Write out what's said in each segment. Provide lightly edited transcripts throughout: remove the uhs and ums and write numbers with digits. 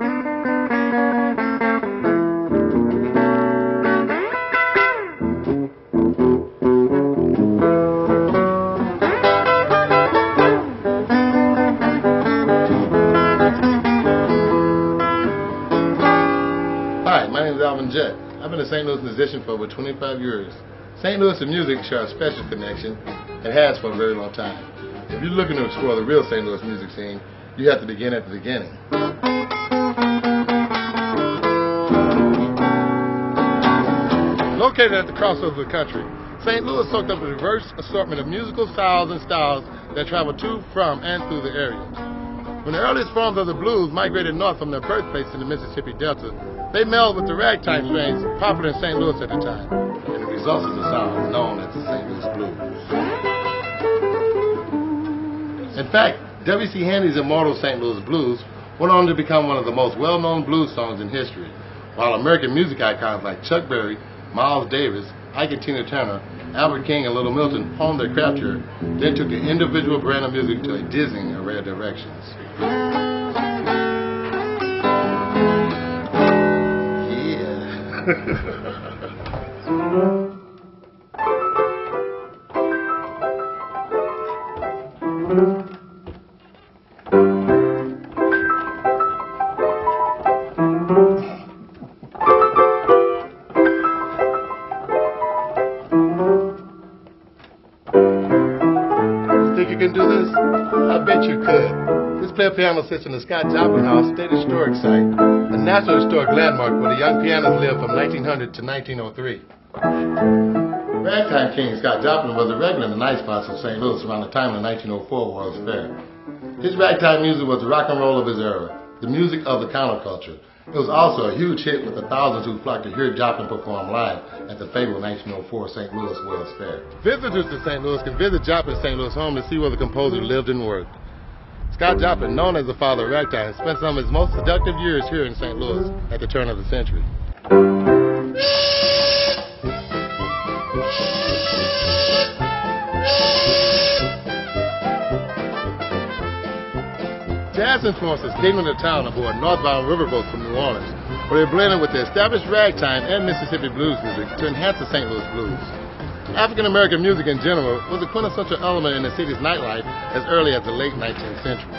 Hi, my name is Alvin Jett. I've been a St. Louis musician for over 25 years. St. Louis and music share a special connection and has for a very long time. If you're looking to explore the real St. Louis music scene, you have to begin at the beginning. Located at the crossroads of the country, St. Louis soaked up a diverse assortment of musical styles and styles that travel to, from, and through the area. When the earliest forms of the blues migrated north from their birthplace in the Mississippi Delta, they melded with the ragtime strains popular in St. Louis at the time, and the result is a sound known as the St. Louis Blues. In fact, W.C. Handy's immortal St. Louis Blues went on to become one of the most well-known blues songs in history, while American music icons like Chuck Berry, Miles Davis, Ike and Tina Turner, Albert King, and Little Milton honed their craft here, then took the individual brand of music to a dizzying array of directions. Think you can do this? I bet you could. This player piano sits in the Scott Joplin House State Historic Site, a National Historic Landmark where the young pianist lived from 1900 to 1903. Ragtime king Scott Joplin was a regular in the night spots of St. Louis around the time of the 1904 World's Fair. His ragtime music was the rock and roll of his era, the music of the counterculture. It was also a huge hit with the thousands who flocked to hear Joplin perform live at the fabled 1904 St. Louis World's Fair. Visitors to St. Louis can visit Joplin's St. Louis home to see where the composer lived and worked. Scott Joplin, known as the father of ragtime, spent some of his most seductive years here in St. Louis at the turn of the century. Jazz influences came into town aboard northbound riverboats from New Orleans, where they blended with the established ragtime and Mississippi blues music to enhance the St. Louis blues. African-American music in general was a quintessential element in the city's nightlife as early as the late 19th century.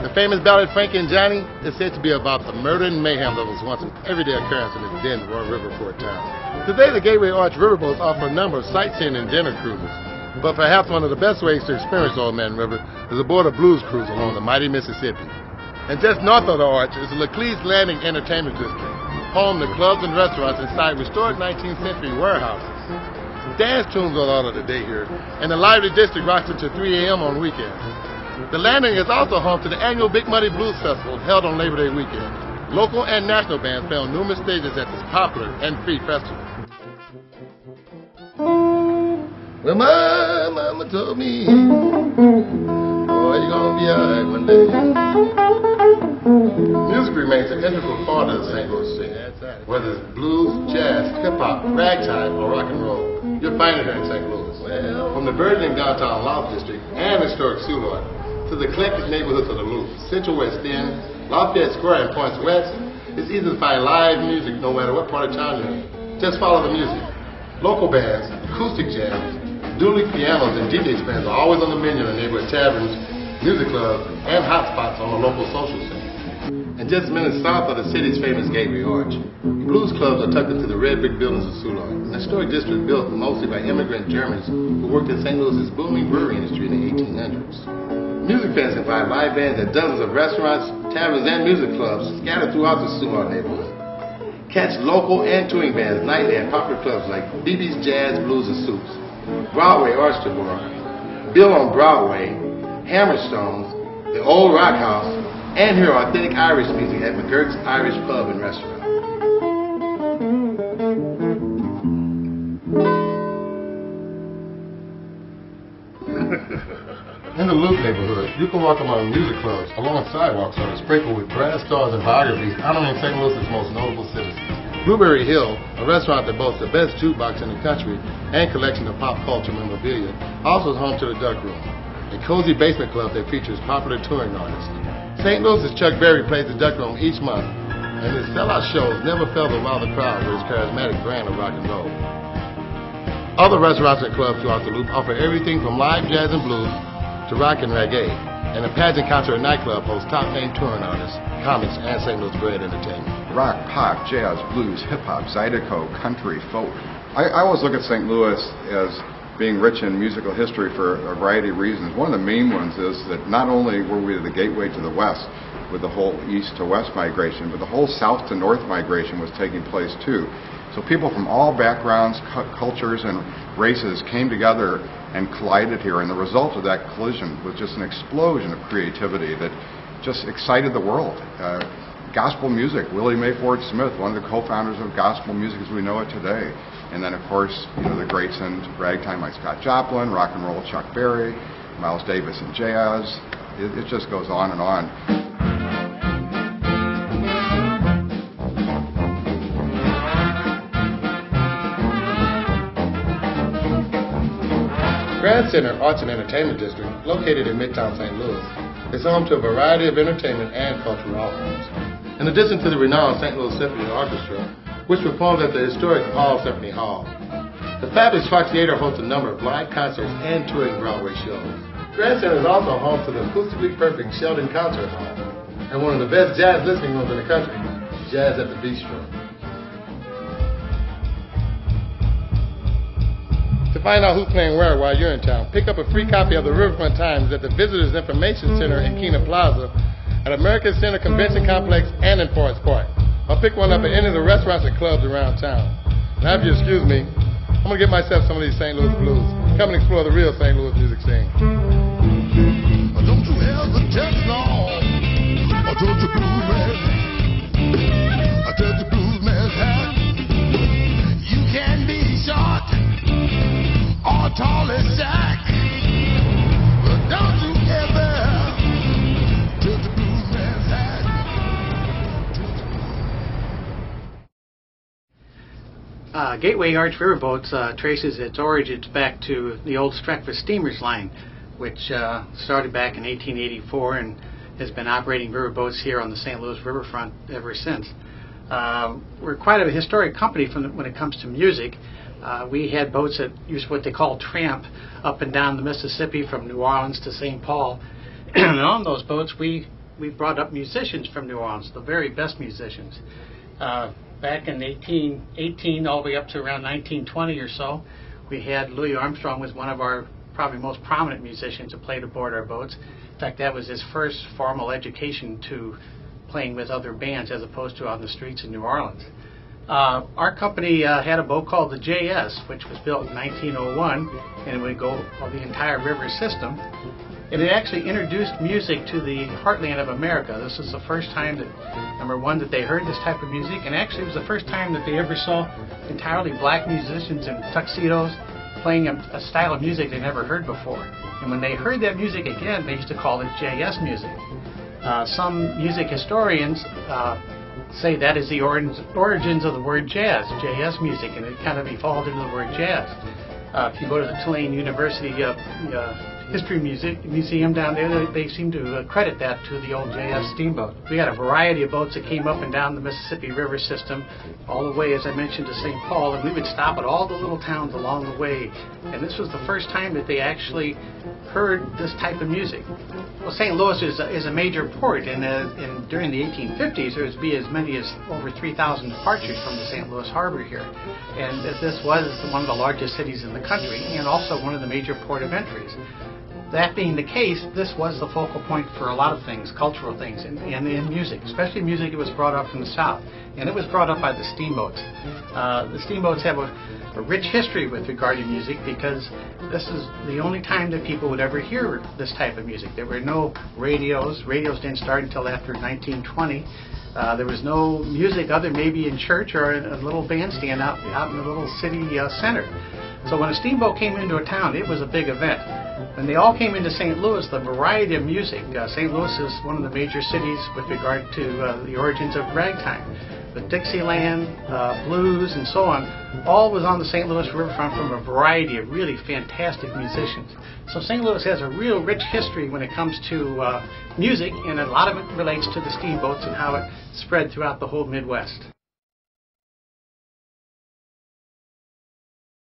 The famous ballad Frankie and Johnny is said to be about the murder and mayhem that was once an everyday occurrence in this then Royal Riverport town. Today, the Gateway Arch riverboats offer a number of sightseeing and dinner cruises, but perhaps one of the best ways to experience Old Man River is aboard a blues cruise along the mighty Mississippi. And just north of the Arch is the Laclede Landing Entertainment District, home to clubs and restaurants inside restored 19th century warehouses. Dance tunes are all of the day here, and the lively district rocks until 3 a.m. on weekends. The landing is also home to the annual Big Muddy Blues Festival held on Labor Day weekend. Local and national bands play on numerous stages at this popular and free festival. Well, my mama told me, boy, you're gonna be alright one day. Music remains an integral part of the St. Louis scene. Whether it's blues, jazz, hip-hop, ragtime, or rock and roll, you'll find it here in St. Louis. From the burgeoning downtown Loft District and historic Soulard to the eclectic neighborhoods of the Loop, Central West End, Lafayette Square, and Points West, it's easy to find live music no matter what part of town you're in. Just follow the music. Local bands, acoustic jams, dueling pianos, and DJ spins are always on the menu in the neighborhood taverns, music clubs, and hotspots on the local social scene. And just minutes south of the city's famous Gateway Arch, blues clubs are tucked into the red brick buildings of Soulard, an historic district built mostly by immigrant Germans who worked in St. Louis's booming brewery industry in the 1800s. Music fans can find live bands at dozens of restaurants, taverns, and music clubs scattered throughout the Soulard neighborhood. Catch local and touring bands nightly at popular clubs like BB's Jazz, Blues, and Soups, Broadway Oyster Bar, Bill on Broadway, Hammerstones, the Old Rock House, and hear authentic Irish music at McGurk's Irish Pub and Restaurant. In the Loop neighborhood, you can walk among music clubs along sidewalks that are sprinkled with brass stars and biographies honoring St. Louis's most notable citizens. Blueberry Hill, a restaurant that boasts the best jukebox in the country and collection of pop culture memorabilia, also is home to the Duck Room, a cozy basement club that features popular touring artists. St. Louis's Chuck Berry plays the Duck Room each month, and his sellout shows never fail to wow the crowd with his charismatic brand of rock and roll. Other restaurants and clubs throughout the Loop offer everything from live jazz and blues to rock and reggae, and the Pageant Concert nightclub hosts top-name touring artists, comics, and St. Louis bred entertainment. Rock, pop, jazz, blues, hip-hop, zydeco, country, folk. I always look at St. Louis as being rich in musical history for a variety of reasons. One of the main ones is that not only were we the gateway to the West with the whole east to west migration, but the whole south to north migration was taking place too. So people from all backgrounds, cultures, and races came together and collided here, and the result of that collision was just an explosion of creativity that just excited the world. Gospel music, Willie Mayford Smith, one of the co-founders of gospel music as we know it today. And then, of course, the greats in ragtime like Scott Joplin, rock and roll Chuck Berry, Miles Davis in jazz. It just goes on and on. Grand Center Arts and Entertainment District, located in Midtown St. Louis, is home to a variety of entertainment and cultural offerings. In addition to the renowned St. Louis Symphony Orchestra, which performs at the historic Hall Symphony Hall, the fabulous Fox Theater hosts a number of live concerts and touring Broadway shows. Grand Center is also home to the acoustically perfect Sheldon Concert Hall and one of the best jazz listening rooms in the country, Jazz at the Bistro. To find out who's playing where while you're in town, pick up a free copy of the Riverfront Times at the Visitors Information Center in Kena Plaza, at American Center Convention Complex, and in Forest Park. I'll pick one up at any of the restaurants and clubs around town. Now, if you excuse me, I'm going to get myself some of these St. Louis blues. Come and explore the real St. Louis music scene. Don't you ever tell long. I told the blues man. I told the blues man that you can be short or tall as Jack, but don't you ever tell the blues man that. Gateway Arch Riverboats traces its origins back to the old Streckfus Steamers line, which started back in 1884 and has been operating riverboats here on the St. Louis riverfront ever since. We're quite a historic company when it comes to music. We had boats that used what they call tramp up and down the Mississippi from New Orleans to St. Paul. And on those boats we brought up musicians from New Orleans, the very best musicians. Back in 1818 all the way up to around 1920 or so, we had Louis Armstrong was one of our probably most prominent musicians who played aboard our boats. In fact, that was his first formal education to playing with other bands as opposed to on the streets in New Orleans. Our company had a boat called the JS, which was built in 1901, and it would go the entire river system. And it actually introduced music to the heartland of America. This was the first time that, number one, that they heard this type of music, and actually it was the first time that they ever saw entirely black musicians in tuxedos playing a style of music they never heard before. And when they heard that music again, they used to call it JS music. Some music historians say that is the origins of the word jazz, JS music, and it kind of evolved into the word jazz. If you go to the Tulane University History Museum down there, they seem to credit that to the old JS steamboat. We had a variety of boats that came up and down the Mississippi River system, all the way, as I mentioned, to St. Paul, and we would stop at all the little towns along the way. And this was the first time that they actually heard this type of music. Well, St. Louis is a major port, and during the 1850s there would be as many as over 3,000 departures from the St. Louis harbor here. And this was one of the largest cities in the country, and also one of the major port of entries. That being the case, this was the focal point for a lot of things, cultural things, and in music, especially music that was brought up from the South. And it was brought up by the steamboats. The steamboats have a rich history with regard to music because this is the only time that people would ever hear this type of music. There were no radios. Radios didn't start until after 1920. There was no music other maybe in church or a little bandstand out in the little city center. So when a steamboat came into a town, it was a big event. When they all came into St. Louis, the variety of music, St. Louis is one of the major cities with regard to the origins of ragtime. But Dixieland, blues, and so on, all was on the St. Louis riverfront from a variety of really fantastic musicians. So St. Louis has a real rich history when it comes to music, and a lot of it relates to the steamboats and how it spread throughout the whole Midwest.